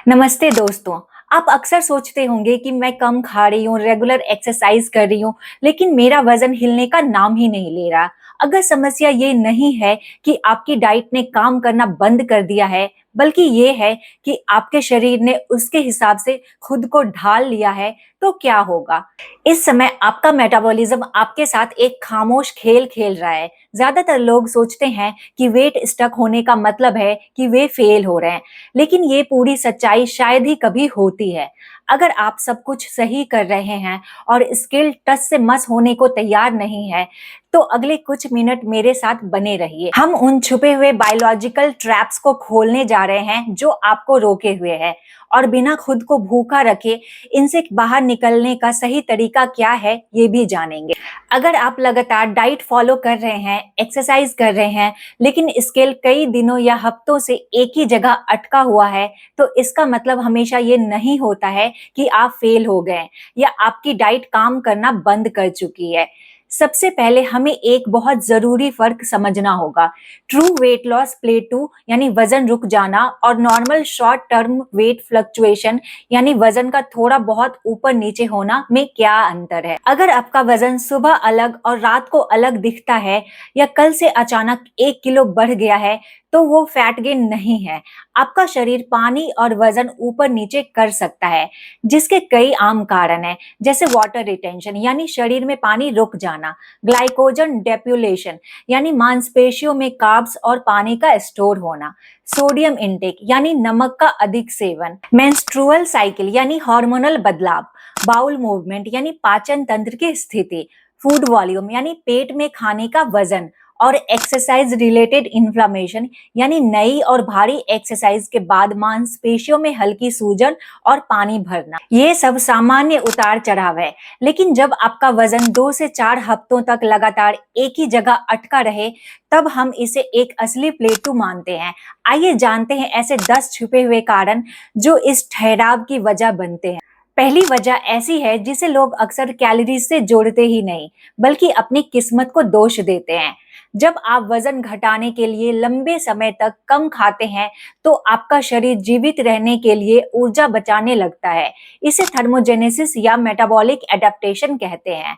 नमस्ते दोस्तों। आप अक्सर सोचते होंगे कि मैं कम खा रही हूँ, रेगुलर एक्सरसाइज कर रही हूँ, लेकिन मेरा वजन हिलने का नाम ही नहीं ले रहा। अगर समस्या ये नहीं है कि आपकी डाइट ने काम करना बंद कर दिया है, बल्कि ये है कि आपके शरीर ने उसके हिसाब से खुद को ढाल लिया है, तो क्या होगा? इस समय आपका मेटाबॉलिज्म आपके साथ एक खामोश खेल खेल रहा है। ज्यादातर लोग सोचते हैं कि वेट स्टक होने का मतलब है कि वे फेल हो रहे हैं, लेकिन ये पूरी सच्चाई शायद ही कभी होती है। अगर आप सब कुछ सही कर रहे हैं और स्किल टच से मस होने को तैयार नहीं है, तो अगले कुछ मिनट मेरे साथ बने रहिए। हम उन छुपे हुए बायोलॉजिकल ट्रैप्स को खोलने जा रहे हैं जो आपको रोके हुए हैं, और बिना खुद को भूखा रखे इनसे बाहर निकलने का सही तरीका क्या है ये भी जानेंगे। अगर आप लगातार डाइट फॉलो कर रहे हैं, एक्सरसाइज कर रहे हैं, लेकिन स्केल कई दिनों या हफ्तों से एक ही जगह अटका हुआ है, तो इसका मतलब हमेशा ये नहीं होता है कि आप फेल हो गए या आपकी डाइट काम करना बंद कर चुकी है। सबसे पहले हमें एक बहुत जरूरी फर्क समझना होगा। ट्रू वेट लॉस प्लेटू यानी वजन रुक जाना, और normal short term weight fluctuation यानी वजन का थोड़ा बहुत ऊपर नीचे होना में क्या अंतर है। अगर आपका वजन सुबह अलग और रात को अलग दिखता है, या कल से अचानक 1 किलो बढ़ गया है, तो वो फैट गेन नहीं है। आपका शरीर पानी और वजन ऊपर नीचे कर सकता है, जिसके कई आम कारण हैं, जैसे वाटर रिटेंशन यानी शरीर में पानी रुक जाना, ग्लाइकोजन डेप्यूलेशन यानी मांसपेशियों में कार्ब्स और पानी का स्टोर होना, सोडियम इंटेक यानी नमक का अधिक सेवन, मेंस्ट्रुअल साइकिल यानी हार्मोनल बदलाव, बाउल मूवमेंट यानी पाचन तंत्र की स्थिति, फूड वॉल्यूम यानी पेट में खाने का वजन, और एक्सरसाइज रिलेटेड इन्फ्लामेशन यानी नई और भारी एक्सरसाइज के बाद मांसपेशियों में हल्की सूजन और पानी भरना। ये सब सामान्य उतार चढ़ाव है, लेकिन जब आपका वजन 2 से 4 हफ्तों तक लगातार एक ही जगह अटका रहे, तब हम इसे एक असली प्लेटू मानते हैं। आइए जानते हैं ऐसे 10 छुपे हुए कारण जो इस ठहराव की वजह बनते हैं। पहली वजह ऐसी है जिसे लोग अक्सर कैलोरीज से जोड़ते ही नहीं, बल्कि अपनी किस्मत को दोष देते हैं। जब आप वजन घटाने के लिए लंबे समय तक कम खाते हैं, तो आपका शरीर जीवित रहने के लिए ऊर्जा बचाने लगता है। इसे थर्मोजेनेसिस या मेटाबॉलिक एडेप्टेशन कहते हैं।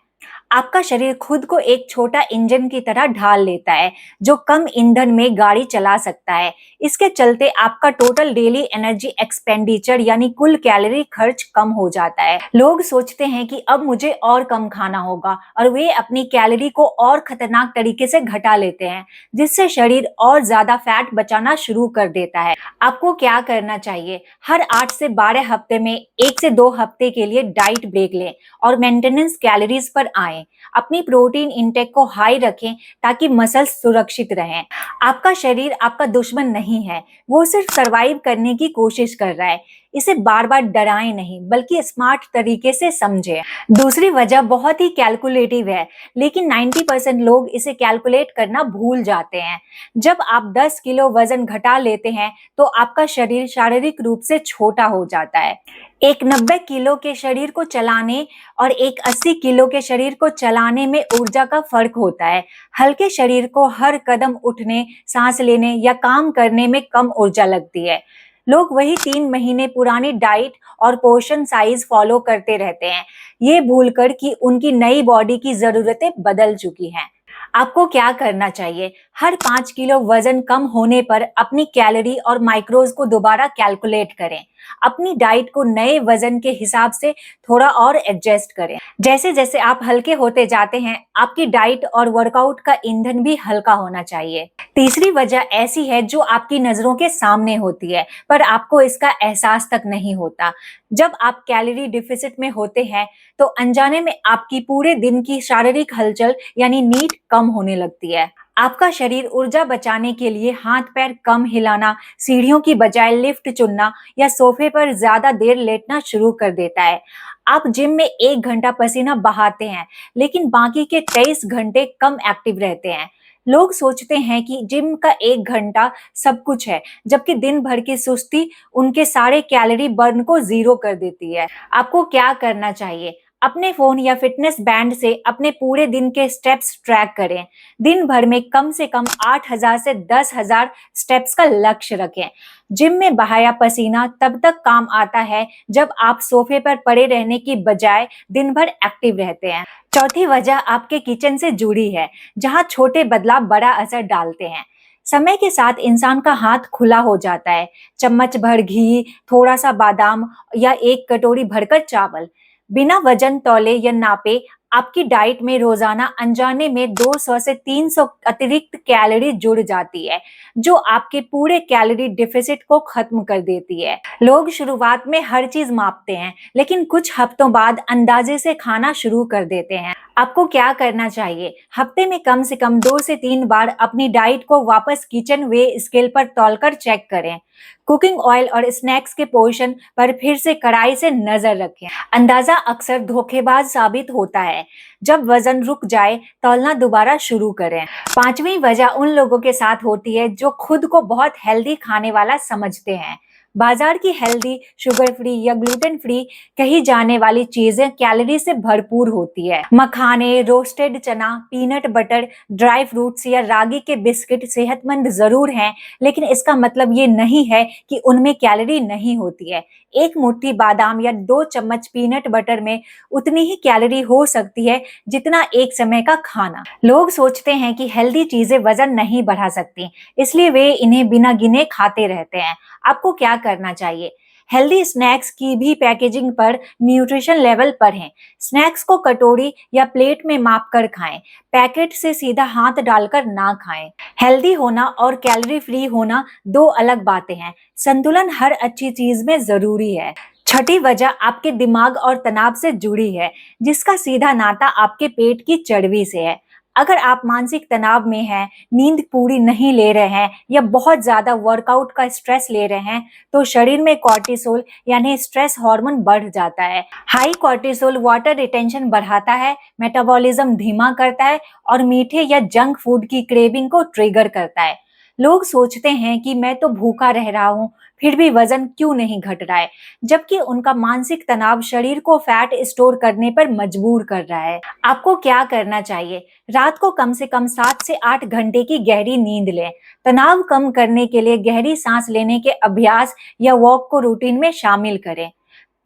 आपका शरीर खुद को एक छोटा इंजन की तरह ढाल लेता है, जो कम ईंधन में गाड़ी चला सकता है। इसके चलते आपका टोटल डेली एनर्जी एक्सपेंडिचर यानी कुल कैलोरी खर्च कम हो जाता है। लोग सोचते हैं कि अब मुझे और कम खाना होगा, और वे अपनी कैलोरी को और खतरनाक तरीके से घटा लेते हैं, जिससे शरीर और ज्यादा फैट बचाना शुरू कर देता है। आपको क्या करना चाहिए? हर 8 से 12 हफ्ते में 1 से 2 हफ्ते के लिए डाइट ब्रेक लें और मेंटेनेंस कैलोरीज पर आएं। अपनी प्रोटीन इंटेक को हाई रखें ताकि मसल्स सुरक्षित रहें। आपका शरीर आपका दुश्मन नहीं है, वो सिर्फ सरवाइव करने की कोशिश कर रहा है। इसे बार बार डराएं नहीं, बल्कि स्मार्ट तरीके से समझें। दूसरी वजह बहुत ही कैलकुलेटिव है, लेकिन 90% लोग इसे कैलकुलेट करना भूल जाते हैं। जब आप 10 किलो वजन घटा लेते हैं, तो आपका शरीर शारीरिक रूप से छोटा हो जाता है। एक 90 किलो के शरीर को चलाने और एक 80 किलो के शरीर को चलाने में ऊर्जा का फर्क होता है। हल्के शरीर को हर कदम उठने, सांस लेने या काम करने में कम ऊर्जा लगती है। लोग वही 3 महीने पुरानी डाइट और पोर्शन साइज फॉलो करते रहते हैं, ये भूलकर कि उनकी नई बॉडी की जरूरतें बदल चुकी हैं। आपको क्या करना चाहिए? हर 5 किलो वजन कम होने पर अपनी कैलोरी और माइक्रोज को दोबारा कैलकुलेट करें। अपनी डाइट को नए वजन के हिसाब से थोड़ा और एडजस्ट करें। जैसे जैसे आप हल्के होते जाते हैं, आपकी डाइट और वर्कआउट का ईंधन भी हल्का होना चाहिए। तीसरी वजह ऐसी है जो आपकी नजरों के सामने होती है, पर आपको इसका एहसास तक नहीं होता। जब आप कैलोरी डिफिसिट में होते हैं, तो अनजाने में आपकी पूरे दिन की शारीरिक हलचल यानी नीड कम होने लगती है। आपका शरीर ऊर्जा बचाने के लिए हाथ पैर कम हिलाना, सीढ़ियों की बजाय लिफ्ट चुनना या सोफे पर ज्यादा देर लेटना शुरू कर देता है। आप जिम में 1 घंटा पसीना बहाते हैं, लेकिन बाकी के 23 घंटे कम एक्टिव रहते हैं। लोग सोचते हैं कि जिम का 1 घंटा सब कुछ है, जबकि दिन भर की सुस्ती उनके सारे कैलोरी बर्न को जीरो कर देती है। आपको क्या करना चाहिए? अपने फोन या फिटनेस बैंड से अपने पूरे दिन के स्टेप्स ट्रैक करें। दिन भर में कम से कम 8,000 से 10,000 स्टेप्स का लक्ष्य रखें। जिम में बहाया पसीना तब तक काम आता है जब आप सोफे पर पड़े रहने की बजाय दिन भर एक्टिव रहते हैं। चौथी वजह आपके किचन से जुड़ी है, जहां छोटे बदलाव बड़ा असर डालते हैं। समय के साथ इंसान का हाथ खुला हो जाता है। चम्मच भर घी, थोड़ा सा बादाम या एक कटोरी भरकर चावल बिना वजन तौले या नापे आपकी डाइट में रोजाना अनजाने में 200 से 300 अतिरिक्त कैलोरी जुड़ जाती है, जो आपके पूरे कैलोरी डिफिसिट को खत्म कर देती है। लोग शुरुआत में हर चीज मापते हैं, लेकिन कुछ हफ्तों बाद अंदाजे से खाना शुरू कर देते हैं। आपको क्या करना चाहिए? हफ्ते में कम से कम 2 से 3 बार अपनी डाइट को वापस किचन वे स्केल पर तौलकर चेक करें। कुकिंग ऑयल और स्नैक्स के पोर्शन पर फिर से कड़ाई से नजर रखें। अंदाजा अक्सर धोखेबाज साबित होता है। जब वजन रुक जाए, तौलना दोबारा शुरू करें। पांचवी वजह उन लोगों के साथ होती है जो खुद को बहुत हेल्दी खाने वाला समझते हैं। बाजार की हेल्दी, शुगर फ्री या ग्लूटेन फ्री कही जाने वाली चीजें कैलोरी से भरपूर होती है। मखाने, रोस्टेड चना, पीनट बटर, ड्राई फ्रूट्स या रागी के बिस्किट सेहतमंद जरूर हैं, लेकिन इसका मतलब ये नहीं है कि उनमें कैलोरी नहीं होती है। एक मुट्ठी बादाम या 2 चम्मच पीनट बटर में उतनी ही कैलोरी हो सकती है जितना एक समय का खाना। लोग सोचते हैं कि हेल्दी चीजें वजन नहीं बढ़ा सकती, इसलिए वे इन्हें बिना गिने खाते रहते हैं। आपको क्या करना चाहिए? हेल्दी स्नैक्स की भी पैकेजिंग पर न्यूट्रिशन लेवल पढ़ें। स्नैक्स को कटोरी या प्लेट में माप कर खाएं। पैकेट से सीधा हाथ डालकर ना खाएं। हेल्दी होना और कैलोरी फ्री होना दो अलग बातें हैं। संतुलन हर अच्छी चीज में जरूरी है। छठी वजह आपके दिमाग और तनाव से जुड़ी है, जिसका सीधा नाता आपके पेट की चर्बी से है। अगर आप मानसिक तनाव में हैं, नींद पूरी नहीं ले रहे हैं या बहुत ज्यादा वर्कआउट का स्ट्रेस ले रहे हैं, तो शरीर में कॉर्टिसोल यानी स्ट्रेस हार्मोन बढ़ जाता है। हाई कॉर्टिसोल वाटर रिटेंशन बढ़ाता है, मेटाबॉलिज्म धीमा करता है और मीठे या जंक फूड की क्रेविंग को ट्रिगर करता है। लोग सोचते हैं कि मैं तो भूखा रह रहा हूँ, फिर भी वजन क्यों नहीं घट रहा है, जबकि उनका मानसिक तनाव शरीर को फैट स्टोर करने पर मजबूर कर रहा है। आपको क्या करना चाहिए? रात को कम से कम 7 से 8 घंटे की गहरी नींद लें। तनाव कम करने के लिए गहरी सांस लेने के अभ्यास या वॉक को रूटीन में शामिल करें।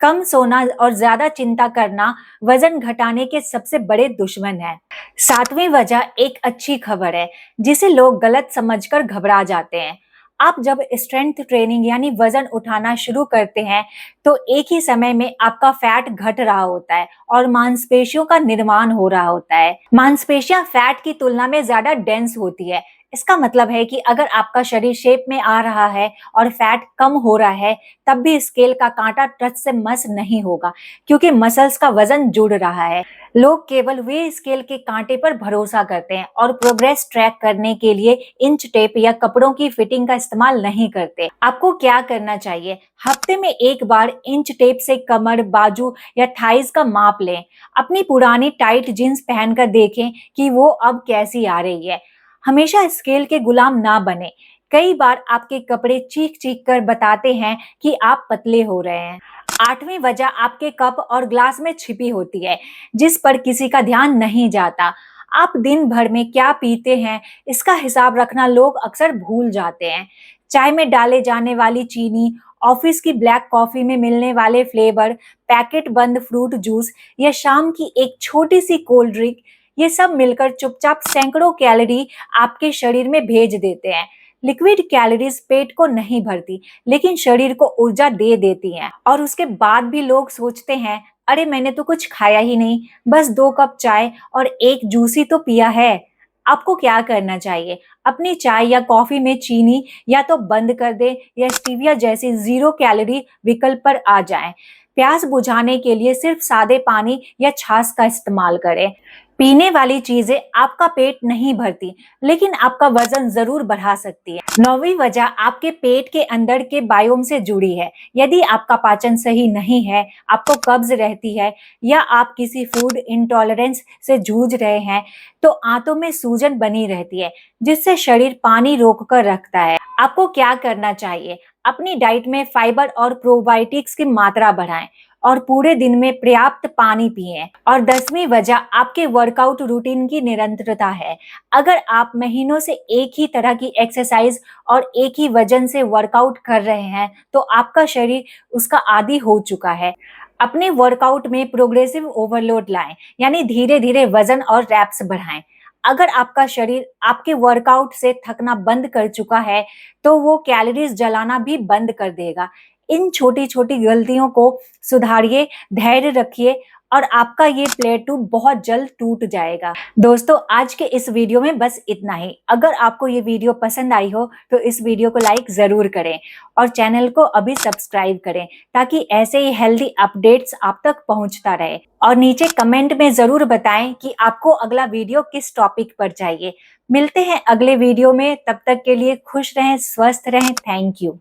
कम सोना और ज्यादा चिंता करना वजन घटाने के सबसे बड़े दुश्मन है। सातवीं वजह एक अच्छी खबर है, जिसे लोग गलत समझकर घबरा जाते हैं। आप जब स्ट्रेंथ ट्रेनिंग यानी वजन उठाना शुरू करते हैं, तो एक ही समय में आपका फैट घट रहा होता है और मांसपेशियों का निर्माण हो रहा होता है। मांसपेशियां फैट की तुलना में ज्यादा डेंस होती है। इसका मतलब है कि अगर आपका शरीर शेप में आ रहा है और फैट कम हो रहा है, तब भी स्केल का कांटा टच से मस नहीं होगा, क्योंकि मसल्स का वजन जुड़ रहा है। लोग केवल वे स्केल के कांटे पर भरोसा करते हैं और प्रोग्रेस ट्रैक करने के लिए इंच टेप या कपड़ों की फिटिंग का इस्तेमाल नहीं करते। आपको क्या करना चाहिए? हफ्ते में एक बार इंच टेप से कमर, बाजू या थाइज का माप लें। अपनी पुरानी टाइट जींस पहनकर देखें कि वो अब कैसी आ रही है। हमेशा स्केल के गुलाम ना बने। कई बार आपके कपड़े चीख चीख कर बताते हैं कि आप पतले हो रहे हैं। आठवीं वजह आपके कप और ग्लास में छिपी होती है, जिस पर किसी का ध्यान नहीं जाता। आप दिन भर में क्या पीते हैं, इसका हिसाब रखना लोग अक्सर भूल जाते हैं। चाय में डाले जाने वाली चीनी, ऑफिस की ब्लैक कॉफी में मिलने वाले फ्लेवर, पैकेट बंद फ्रूट जूस या शाम की एक छोटी सी कोल्ड ड्रिंक, ये सब मिलकर चुपचाप सैकड़ों कैलोरी आपके शरीर में भेज देते हैं। लिक्विड कैलोरीज पेट को नहीं भरती, लेकिन शरीर को ऊर्जा दे देती हैं। और उसके बाद भी लोग सोचते हैं, अरे मैंने तो कुछ खाया ही नहीं, बस 2 कप चाय और एक जूस ही तो पिया है। आपको क्या करना चाहिए? अपनी चाय या कॉफी में चीनी या तो बंद कर दे या स्टीविया जैसी 0 कैलोरी विकल्प पर आ जाएं। प्यास बुझाने के लिए सिर्फ सादे पानी या छाछ का इस्तेमाल करें। पीने वाली चीजें आपका पेट नहीं भरती, लेकिन आपका वजन जरूर बढ़ा सकती है। नौवीं वजह आपके पेट के अंदर के बायोम से जुड़ी है। यदि आपका पाचन सही नहीं है, आपको कब्ज रहती है या आप किसी फूड इंटॉलरेंस से जूझ रहे हैं, तो आंतों में सूजन बनी रहती है, जिससे शरीर पानी रोक कर रखता है। आपको क्या करना चाहिए? अपनी डाइट में फाइबर और प्रोबायोटिक्स की मात्रा बढ़ाएं और पूरे दिन में पर्याप्त पानी पिएं। और 10वीं वजह आपके वर्कआउट रूटीन की निरंतरता है। अगर आप महीनों से एक ही तरह की एक्सरसाइज और एक ही वजन से वर्कआउट कर रहे हैं, तो आपका शरीर उसका आदी हो चुका है। अपने वर्कआउट में प्रोग्रेसिव ओवरलोड लाएं, यानी धीरे धीरे वजन और रैप्स बढ़ाएं। अगर आपका शरीर आपके वर्कआउट से थकना बंद कर चुका है, तो वो कैलोरीज जलाना भी बंद कर देगा। इन छोटी छोटी गलतियों को सुधारिए, धैर्य रखिए और आपका ये प्लेटू बहुत जल्द टूट जाएगा। दोस्तों, आज के इस वीडियो में बस इतना ही। अगर आपको ये वीडियो पसंद आई हो तो इस वीडियो को लाइक जरूर करें और चैनल को अभी सब्सक्राइब करें, ताकि ऐसे ही हेल्दी अपडेट्स आप तक पहुंचता रहे। और नीचे कमेंट में जरूर बताएं कि आपको अगला वीडियो किस टॉपिक पर चाहिए। मिलते हैं अगले वीडियो में, तब तक के लिए खुश रहें, स्वस्थ रहें। Thank you.